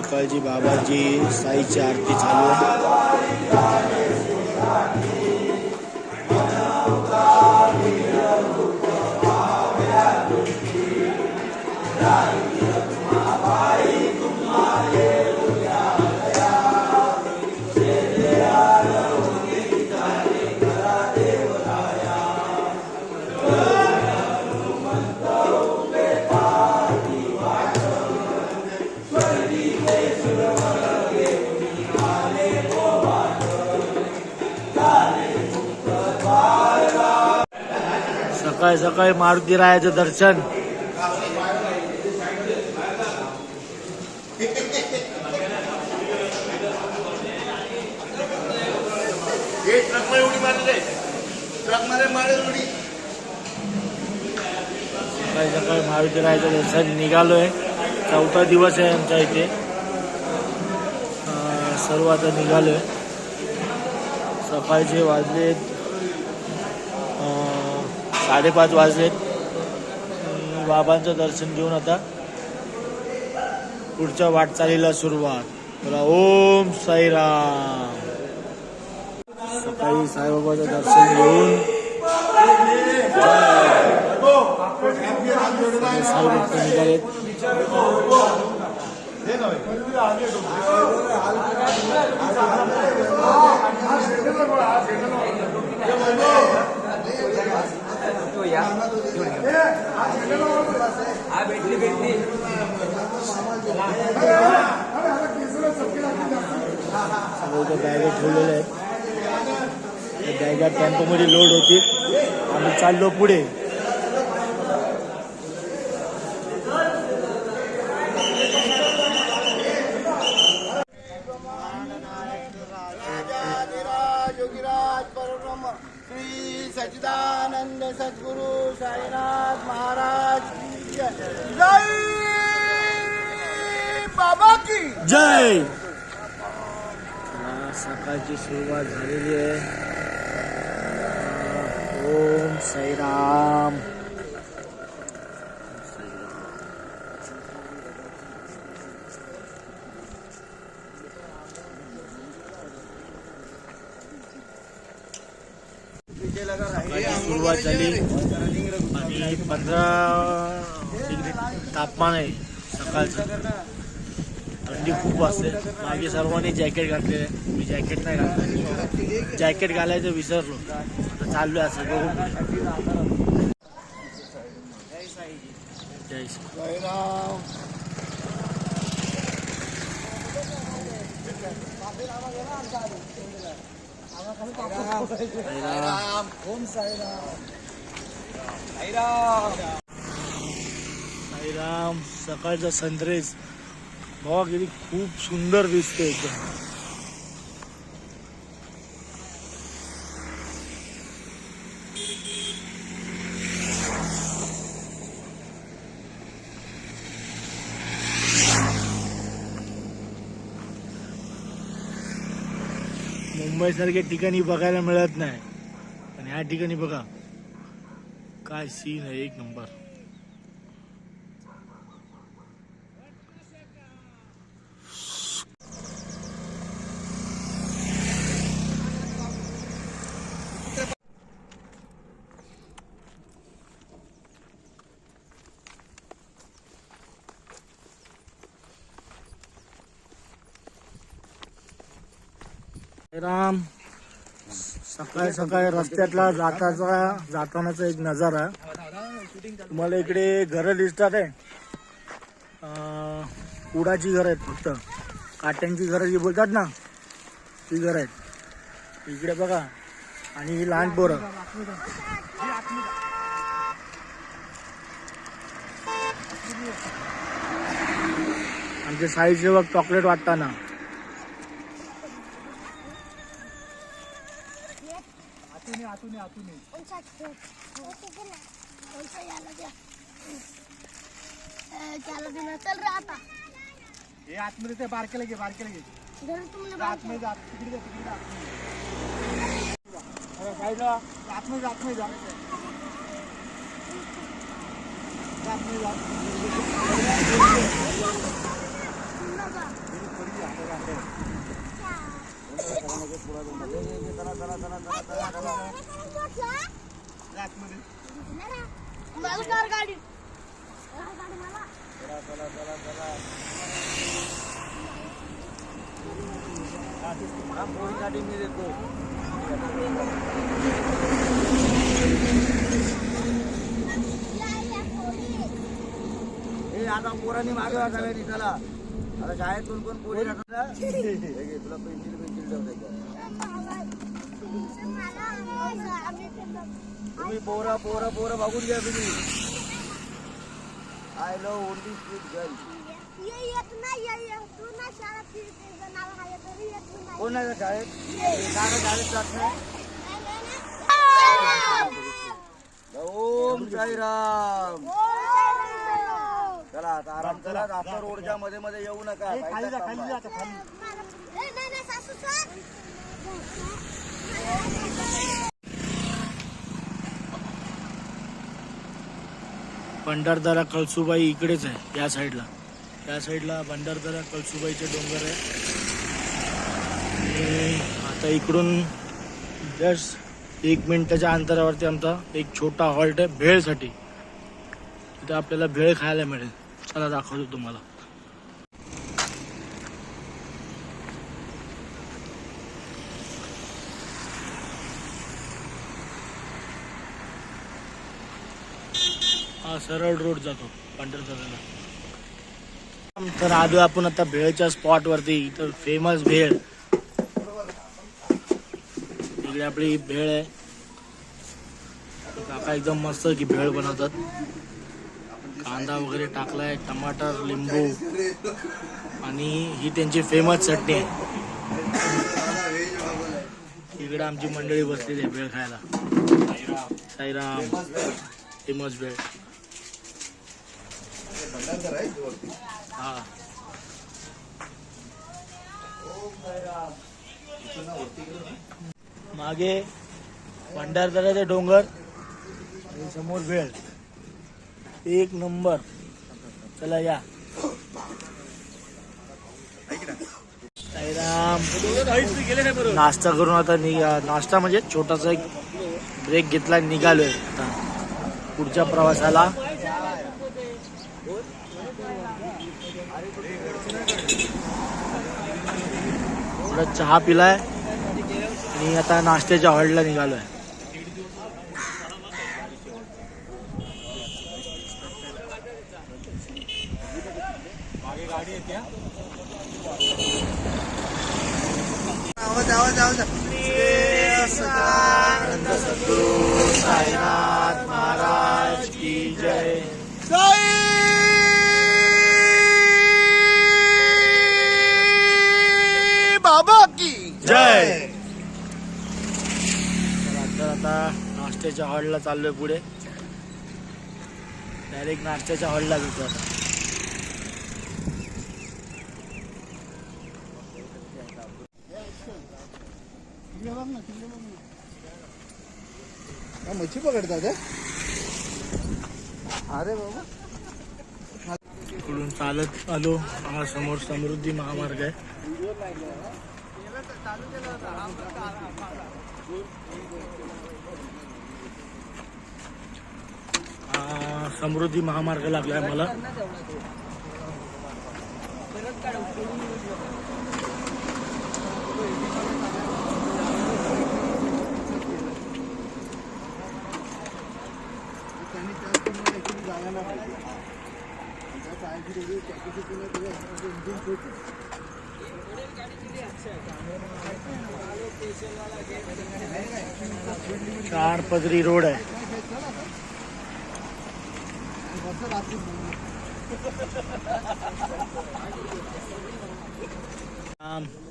सकाळची बाबाची साईची आरती चालू आहे. सकाळी सकाळी मारुती रायाचं दर्शन. सकाळी सकाळी मारुती रायाचं दर्शन निघालोय. चौथा दिवस आहे आमच्या इथे. सर्व आता निघालोय. सकाळचे वाजलेत 5:30 वाजलेत. बाबांचं दर्शन घेऊन आता पुढच्या वाटचालीला सुरुवात. बोला ओम साईराम. सकाळी साईबाबाचं दर्शन घेऊन साई भक्त निघालेत. बॅगा ठेवलेल्या आहेत. बॅगा टेम्पोमध्ये लोड होती. आम्ही चाललो पुढे. सच्चिदानंद सद्गुरु साईनाथ महाराज की जय. बाबा की जय. सकाळची सुरुवात झालेली आहे. ओम साईराम. सुरुवात झाली आणि 15 डिग्री तापमान आहे सकाळचं. थंडी खूप वाजते. मागे सर्वांनी जॅकेट घातलेलं आहे. मी जॅकेट नाही घातलं. जॅकेट घालायचं विसरलो. आता चाललो आहे असं बघू. जय साईराम. ओम साईराम. साईराम. सकाळचा सनराईज बघा किती खूप सुंदर दिसते एकदम. मुंबई सारख्या ठिकाणी बघायला मिळत नाही, पण ह्या ठिकाणी बघा काय सीन आहे. एक नंबर. राम. सकाळी सकाळी रस्त्यातला जातानाचा एक नजारा. तुम्हाला इकडे घरं दिसतात आहे. कुडाची घरं आहेत. फक्त काट्यांची घरं जी बोलतात ना ती घरं आहेत इकडे बघा. आणि ही लहान पोरं. आमच्या साईडचे बघ चॉकलेट वाटताना. चल रहा था ये आतमध्ये ते बारकेला घे तुमने आतमध्ये जा तिकडे जा अरे साईडला आतमध्ये जा आतमध्ये जा गाडी मी देतो. आता पोरांनी मागे वाटावे निघाला. आता शाळेतून पण पोरी राहतात ना. तुला पेन्सिल तुम्ही पोरं बघून घ्या तुम्ही. I love only sweet girl. कोण नाही का शाळेत? शाळेत जात नाही. ओम साईराम. चला आता आराम करा. आता रोडच्या मध्ये मध्ये येऊ नका. खाली जा आता खाली. भंडारदरा कळसुबाई इकडेच आहे या साईडला. त्या साईडला भंडारदरा कळसुबाईचे डोंगर आहे. आणि आता इकडून जस्ट 1 मिनिटाच्या अंतरावरती आमचा एक छोटा हॉल्ट आहे भेळसाठी. तिथे आपल्याला भेळ खायला मिळेल. चला दाखवतो तुम्हाला. हा सरळ रोड जातो भंडारदऱ्याला. तर आलो आपण आता भेळच्या स्पॉट वरती. इथं फेमस भेळ. इकडे आपली भेळ आहे. काका एकदम मस्त की भेळ बनवतात. कांदा वगैरे टाकलाय, टमाटर, लिंबू आणि ही त्यांची फेमस चटणी आहे. इकडे आमची मंडळी बसलेली आहे भेळ खायला. साईराम फेमस भेळ. हा मागे भंडारदऱ्याचे डोंगर आणि समोर भेळ. 1 नंबर. चला या. साईराम. नाश्ता करून आता नाश्ता म्हणजे छोटासा एक ब्रेक घेतला. निघालोय आता पुढच्या प्रवासाला. थोडा चहा पिलाय आणि आता नाश्त्याच्या हॉल्टला निघालोय. साईनाथ महाराज की जय. बाबा की जय. तर आता नाश्त्याच्या हॉलला चाललोय पुढे. डायरेक्ट नाश्त्याच्या हॉलला घेतो आता. मच्छी पकडतात. अरे बाबा इकडून चालत आलो. हा समोर समृद्धी महामार्ग आहे. समृद्धी महामार्ग लागलाय मला. चार पदरी रोड आहे.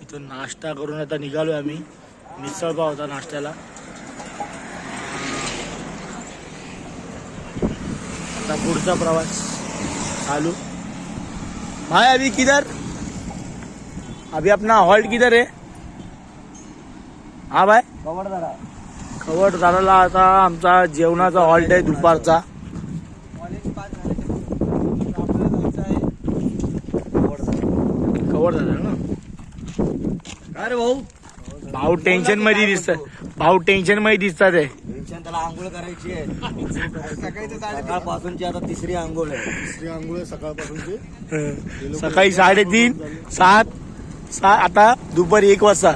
इथून नाश्ता करून आता निघालोय आम्ही. मिसळ पाव होता नाश्त्याला. आता पुढचा प्रवास चालू. भाई अभी किधर? अभी अपना हॉल्ट किधर है? हा भाई खवडदाराला आता आमचा जेवणाचा हॉल्ट आहे दुपारचा. खवडदारा ना. अरे भाऊ भाऊ टेन्शन मध्ये दिसतात. भाऊ टेन्शन मध्ये दिसतात आहे. टेन्शन त्याला आंघोळ करायची आहे. सकाळपासूनची आता तिसरी आंघोळ आहे. सकाळी 3:30, 7 आता दुपारी 1 वाजता.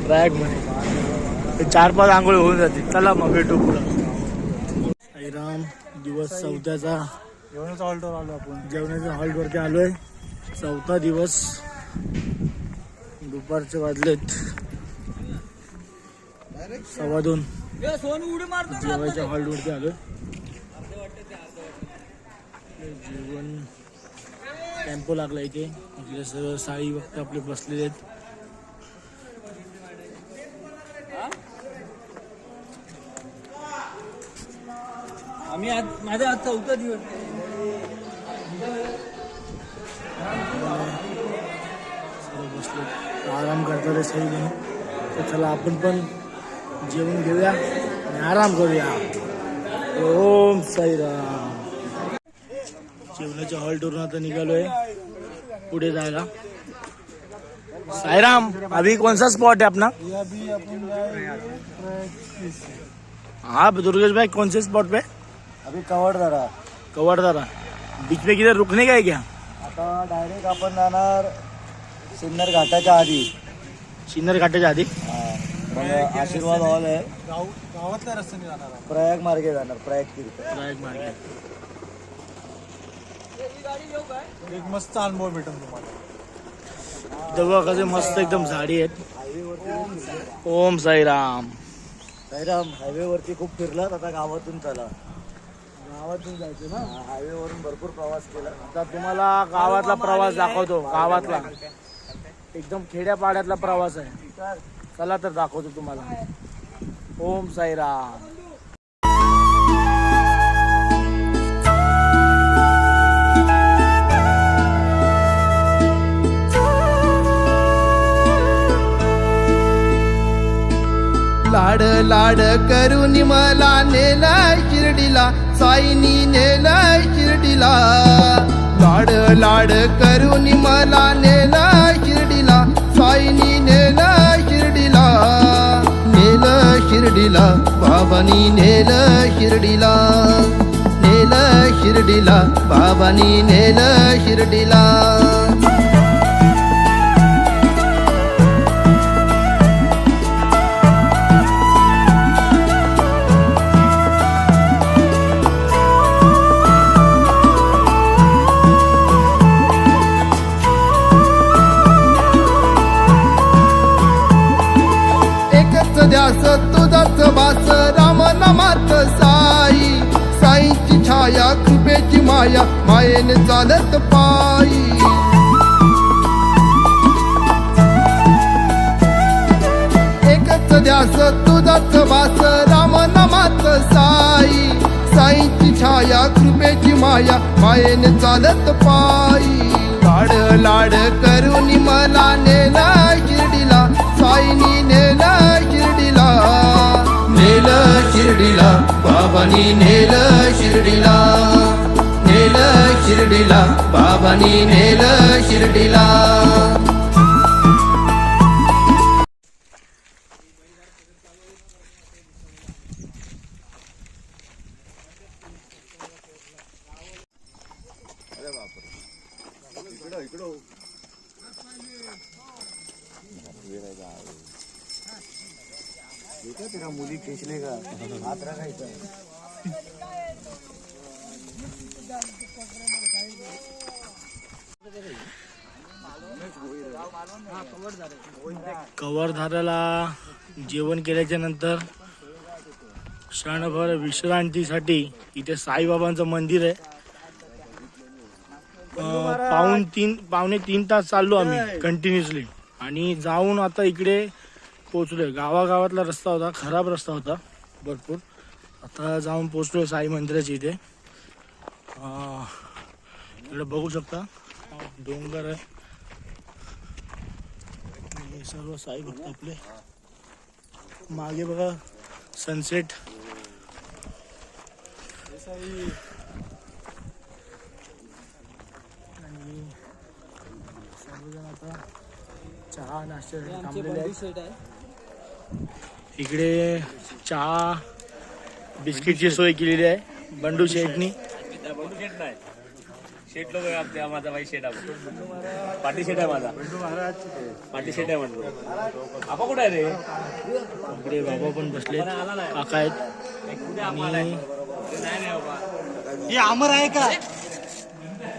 ट्रॅक मध्ये 4-5 आंघोळ होऊन जाते. चला मग भेटू पुढं. साईराम, दिवस 4था जेवणाच्या हॉल्टवर आलो आपण. जेवणाच्या हॉल्टवरती आलोय. 4था दिवस. दुपारचे वाजलेत 2:15. जेवायच्या हॉल्टवरती आलोय. जेवण टेम्पो लागला इथे. इकडे सर्व साई वक्त आपले बसलेले आहेत. आम्ही आज माझा आज 4था दिवस. सर्व बसले आराम करतात सही जण. तर चला आपण पण जेवण घेऊया आणि आराम करूया. ओम साईराम. जेवणाच्या हॉल्टवरून आता निघालोय पुढे जायला. साईराम, अभी कौन सा स्पॉट है अपना? हाँ दुर्गेश भाई, कौन से स्पॉट पे? अभी कवडदारा. कवडदारा. बीच में किधर रुकने का है क्या? आता डायरेक्ट आपण जाणार सिन्नर घाटाच्या आधी. सिन्नर घाटाच्या आधी. मग आशीर्वाद हॉल आहे. गावातल्या रस्त्याने जाणार प्रयाग मार्गे जाणार. प्रयाग तीर्थ. प्रयाग मार्गे. एक मस्त अनुभव भेटेल तुम्हाला. तेव्हा कसे मस्त एकदम झाडी आहेत. ओम साईराम. साईराम, हायवे वरती खूप फिरलात. आता गावातून चला. गावातून जायचं ना. हायवे वरून भरपूर प्रवास केला. आता तुम्हाला गावातला प्रवास दाखवतो. गावातला एकदम खेड्यापाड्यातला प्रवास आहे. चला तर दाखवतो तुम्हाला. ओम साईराम. लाड लाड करून मला नेलाय शिर्डीला. साईनी नेलाय शिर्डीला. लाड लाड करून मला नेलाय शिर्डीला. साईनी नेलाय शिर्डीला. नेलं शिर्डीला बाबानी नेलं शिर्डीला. नेलं शिर्डीला बाबानी नेलं शिर्डीला. ध्यास तुझाच वास राम नामात साई. साईची छाया कृपेची माया मायेने चालत पायी. एकच ध्यास तुझाच वास राम नामात साई. साईची छाया कृपेची माया मायेने चालत पायी. लाड लाड करून मला नेला शिर्डीला. साईनी नेला शिर्डीला. नेलं शिर्डीला बाबानी नेलं शिर्डीला. नेलं शिर्डीला बाबानी नेलं शिर्डीला. तेरा मुली खेचले का हात राखायचा. कवरधाराला जेवण केल्याच्या नंतर क्षणभर विश्रांतीसाठी इथे साईबाबांचं मंदिर आहे. पावणे 3 तास चाललो आम्ही कंटिन्युअसली. आणि जाऊन आता इकडे पोचलोय. गावागावातला रस्ता होता, खराब रस्ता होता भरपूर. आता जाऊन पोचलोय साई मंदिराच्या इथे. इकडे बघू शकता डोंगर आहे. हे सर्व साई भक्त आपले. मागे बघा सनसेट. सर्वजण आता चहा नाश्त्यासाठी आमचे थांबलेले बंदी आहेत. सेट आहे. इकडे चहा बिस्किटची सोय केलेली आहे बंडू शेटनी. बंडू शेट नाही, शेट लोक आहे आमच्या. माझा भाई शेट आहे, पाटी शेट आहे माझा. पाटी शेट आहे म्हणतो. आपा कुठे आहे रे? इकडे बाबा पण बसले, काका आहेत. आणि हे अमर आहे का?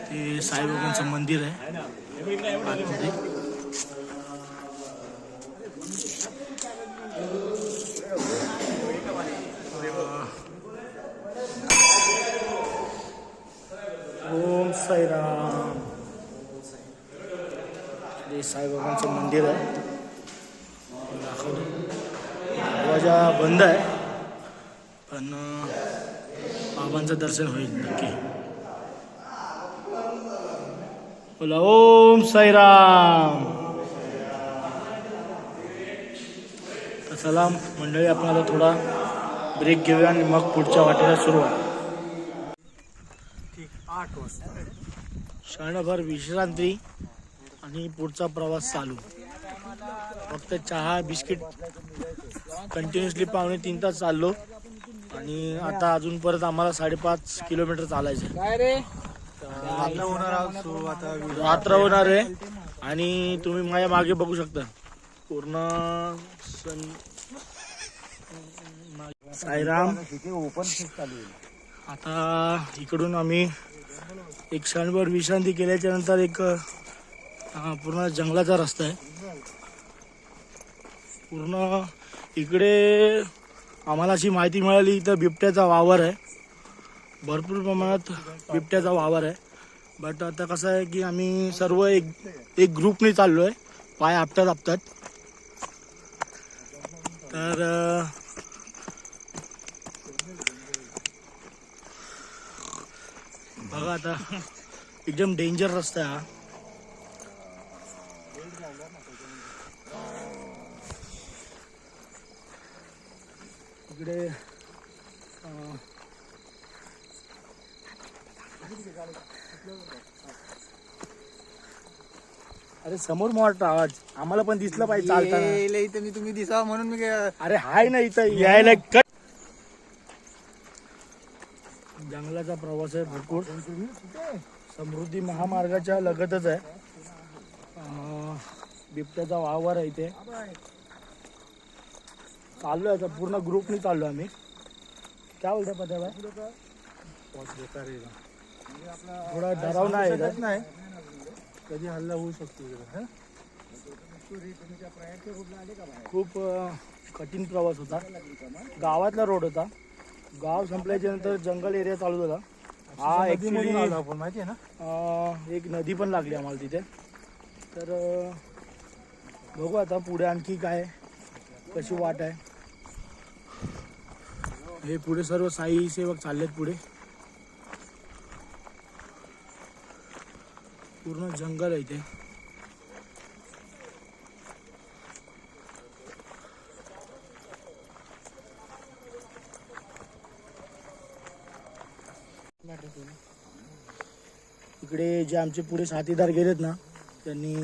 ते साईबाबांचं मंदिर आहे आतमध्ये. ओम साईराम. हे साईबाबांचं मंदिर आहे. दाखवलं. दरवाजा बंद आहे पण बाबांचं दर्शन होईल नक्की. बोला ओम साईराम. तर चला मंडळी, आपण आता थोडा ब्रेक घेऊया आणि मग पुढच्या वाटेला सुरुवात. 8 वाजता क्षणभर विश्रांती आणि पुढचा प्रवास चालू. फक्त चहा बिस्किट कंटिन्युअसली 2.5 तास चाललो आणि आता अजून परत आम्हाला 5.5 किलोमीटर चालायचं. काय रे? रात्र होणार आहे आणि तुम्ही माझ्या मागे बघू शकता पूर्ण साईराम. आता इकडून आम्ही एक क्षणभर विश्रांती केल्याच्या नंतर एक पूर्ण जंगलाचा रस्ता आहे. पूर्ण इकडे आम्हाला अशी माहिती मिळाली इथं बिबट्याचा वावर आहे, भरपूर प्रमाणात बिबट्याचा वावर आहे. बट आता कसं आहे की आम्ही सर्व एक ग्रुपने चाललो आहे, पाय आपटत. तर बघा आता एकदम डेंजर रस्ता आहे हा. इकडे अरे समोर मोठा आवाज आम्हाला पण दिसला पाहिजे चालताना. इथे तुम्ही दिसावा म्हणून मी अरे हाय ना इथं यायला कट. जंगलाचा प्रवास आहे भरपूर. समृद्धी महामार्गाच्या लगतच आहे. बिबट्याचा वावर आहे इथे. चाललोय आता पूर्ण ग्रुपनी चाललो आम्ही. काय बोलता पत्या भाई? थोडा डरावना आहे, कधी हल्ला होऊ शकतो. खूप कठीण प्रवास होता. गावातला रोड होता. गाव संपल्याच्या नंतर जंगल एरिया चालू झाला. हा ऍक्च्युली माहिती आहे ना, एक नदी पण लागली आम्हाला तिथे. तर बघू आता पुढे आणखी काय कशी वाट आहे. हे पुढे सर्व साई सेवक चाललेत पुढे. पूर्ण जंगल आहे इथे. इकडे जे आमचे पुढे साथीदार गेलेत ना, त्यांनी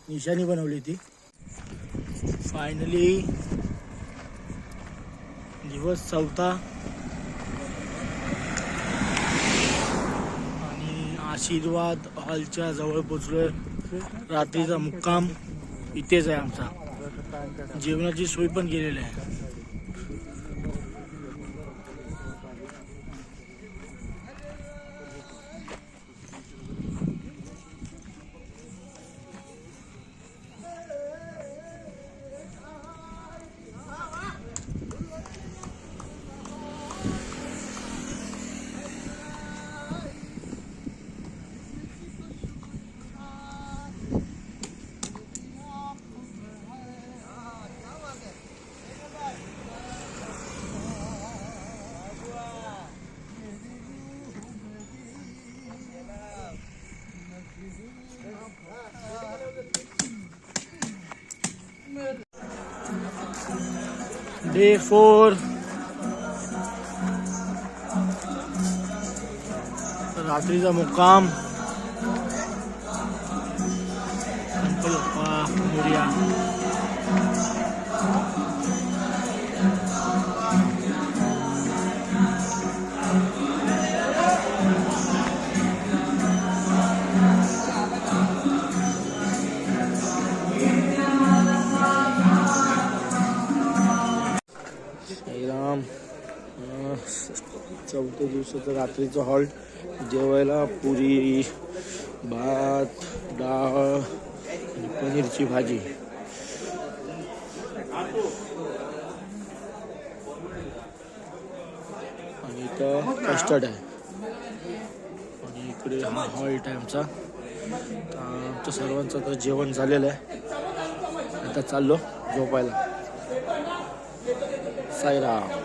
निशाणी बनवली ती. फायनली दिवस 4था आणि आशीर्वाद हॉलच्या जवळ पोचलोय. रात्रीचा मुक्काम इथेच आहे आमचा. जेवणाची सोय पण केलेली आहे. Day 4 रात्रीचा मुक्काम. मोरया. श्रीराम. चौथ्या दिवसाचं रात्रीचं हॉल्ट. जेवायला पुरी, भात, डाळ आणि पनीरची भाजी. आणि इथं कस्टर्ड आहे. आणि इकडे हा हॉल्ट आहे आमचा. आमचं सर्वांचं तर जेवण झालेलं आहे. आता चाललो झोपायला. साईराम.